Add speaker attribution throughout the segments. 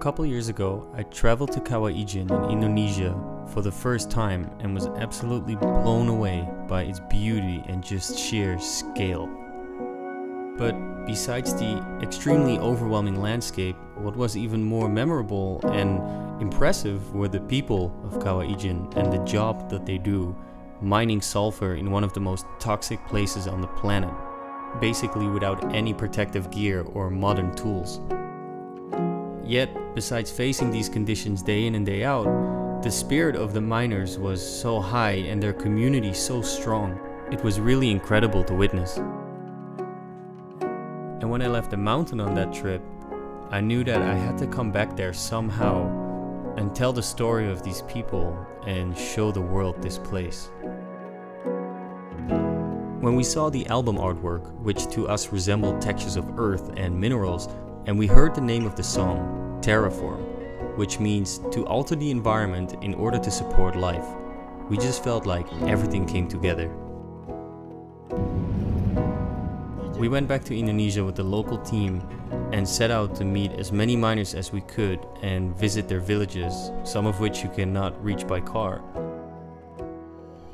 Speaker 1: couple years ago, I traveled to Kawah Ijen in Indonesia for the first time and was absolutely blown away by its beauty and just sheer scale. But besides the extremely overwhelming landscape, what was even more memorable and impressive were the people of Kawah Ijen and the job that they do, mining sulfur in one of the most toxic places on the planet, basically without any protective gear or modern tools. Yet, besides facing these conditions day in and day out, the spirit of the miners was so high and their community so strong. It was really incredible to witness. And when I left the mountain on that trip, I knew that I had to come back there somehow and tell the story of these people and show the world this place. When we saw the album artwork, which to us resembled textures of earth and minerals, and we heard the name of the song, Terraform, which means to alter the environment in order to support life, we just felt like everything came together. We went back to Indonesia with the local team and set out to meet as many miners as we could and visit their villages, some of which you cannot reach by car.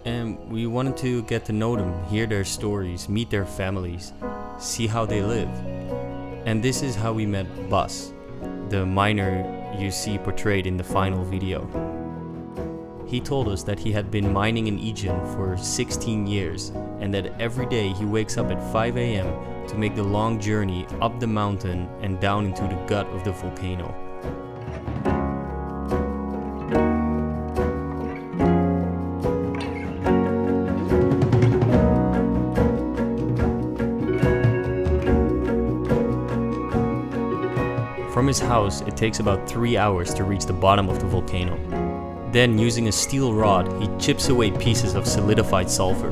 Speaker 1: And we wanted to get to know them, hear their stories, meet their families, see how they live. And this is how we met Bas, the miner you see portrayed in the final video. He told us that he had been mining in Ijen for 16 years and that every day he wakes up at 5 AM to make the long journey up the mountain and down into the gut of the volcano. From his house, it takes about 3 hours to reach the bottom of the volcano. Then, using a steel rod, he chips away pieces of solidified sulfur.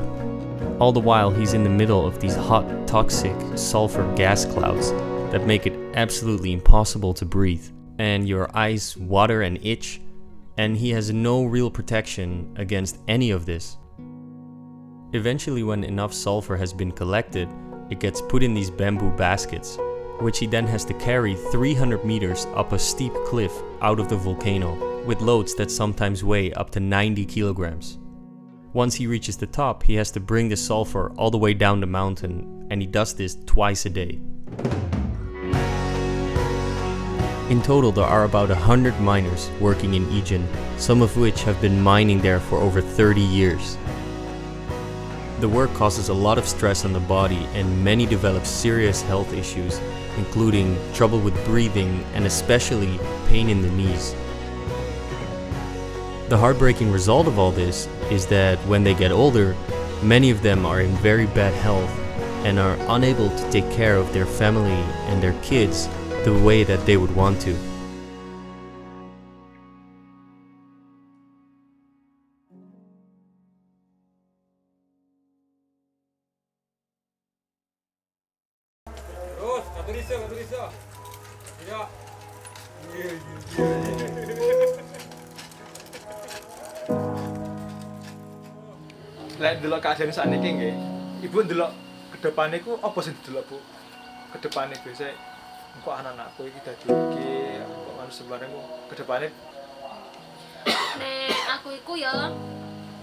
Speaker 1: All the while, he's in the middle of these hot, toxic sulfur gas clouds that make it absolutely impossible to breathe. And your eyes water and itch, and he has no real protection against any of this. Eventually, when enough sulfur has been collected, it gets put in these bamboo baskets, which he then has to carry 300 meters up a steep cliff out of the volcano, with loads that sometimes weigh up to 90 kilograms. Once he reaches the top, he has to bring the sulfur all the way down the mountain, and he does this twice a day. In total, there are about 100 miners working in Ijen, some of which have been mining there for over 30 years. The work causes a lot of stress on the body, and many develop serious health issues, including trouble with breathing and especially pain in the knees. The heartbreaking result of all this is that when they get older, many of them are in very bad health and are unable to take care of their family and their kids the way that they would want to.
Speaker 2: Lek delok keadaan sakniki nggih, Ibu ndelok ke depan niku apa sing didelok, Bu? Ke depane biasa engko anak-anakku iki dadi iki, kok anu sembarang ke depane.
Speaker 3: Nek aku iku ya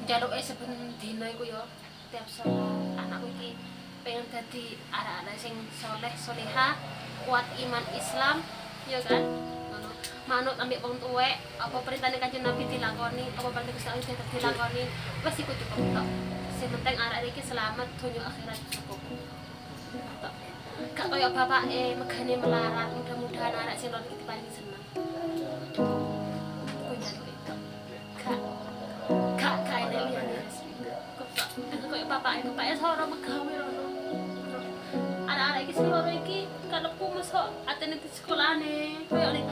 Speaker 3: njaluke saben dina iku ya tiap salat anakku iki pengen dadi arek-arek sing saleh salehah, kuat iman Islam, ya kan? Ngono. Manut ambek wong tuwek, apa perintahane Kanjeng Nabi dilakoni, apa perintah Gusti Allah dilakoni, wis iku cukup tok. Sing penting arek iki selamat dunya akhirat cukup. Tok. Gak koyo bapake megane melarat, mudah-mudahan arek sing loro iki paling seneng. Kuwi njaluk itu. Gak enek liyane. Koyo bapake soro megawe rono. Anak-anak iki sing loro iki kalebu mesok atene di sekolahane, koyo nek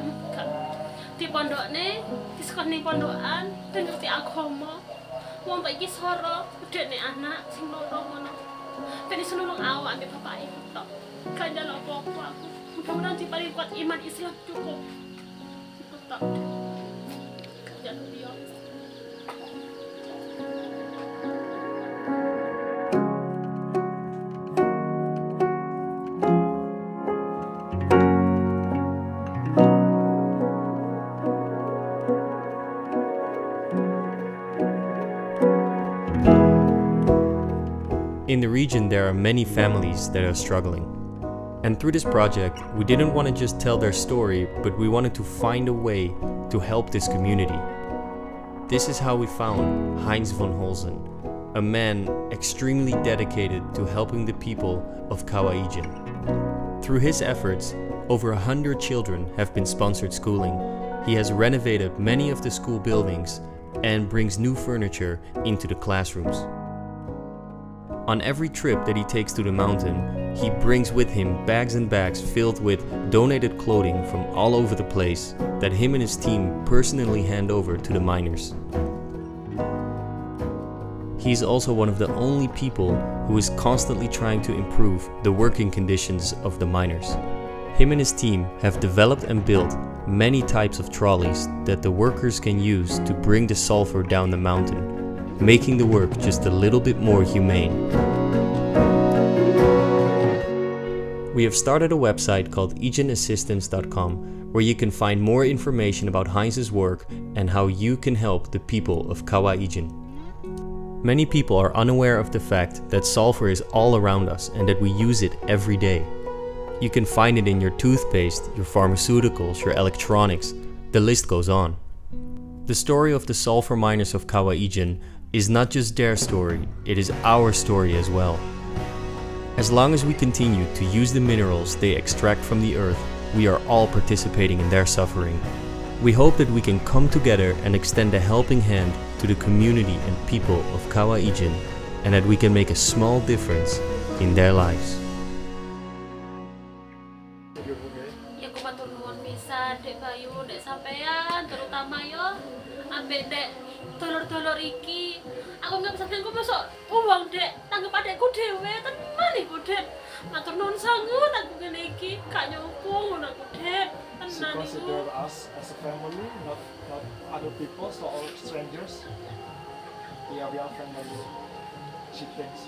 Speaker 3: di pondokne, di sekolah ning pondokan, ben ngerti agama. Wong tak iki soro, gedene anak sing loro ngono. Ben iso nulung awak ambek bapake tok. Gak njaluk apa-apa aku. Mudah-mudahan diparing kuat iman Islam cukup. Tok. Gak njaluk liya.
Speaker 1: In the region, there are many families that are struggling. And through this project, we didn't want to just tell their story, but we wanted to find a way to help this community. This is how we found Heinz von Holzen, a man extremely dedicated to helping the people of Kawaijen. Through his efforts, over 100 children have been sponsored schooling. He has renovated many of the school buildings and brings new furniture into the classrooms. On every trip that he takes to the mountain, he brings with him bags and bags filled with donated clothing from all over the place that him and his team personally hand over to the miners. He's also one of the only people who is constantly trying to improve the working conditions of the miners. Him and his team have developed and built many types of trolleys that the workers can use to bring the sulfur down the mountain, making the work just a little bit more humane. We have started a website called ijenassistance.com where you can find more information about Heinz's work and how you can help the people of Kawaijen. Many people are unaware of the fact that sulfur is all around us and that we use it every day. You can find it in your toothpaste, your pharmaceuticals, your electronics, the list goes on. The story of the sulfur miners of Kawaijen is not just their story, it is our story as well. As long as we continue to use the minerals they extract from the earth, we are all participating in their suffering. We hope that we can come together and extend a helping hand to the community and people of Kawaijen, and that we can make a small difference in their lives.
Speaker 3: Ya aku matur nuwun pisan Dek Bayu, Dek sampean, terutama yo ambek Dek dolor-dolor iki. Aku nggak bisa aku masuk uang Dek, tanggep adekku dhewe, tenan iku Dek. Matur nuwun sanget aku ngene iki, gak nyukup ngono aku Dek.
Speaker 2: She
Speaker 3: Tenan iku.
Speaker 2: consider us as a family, not other people, so all strangers. Yeah, we are family. She thinks.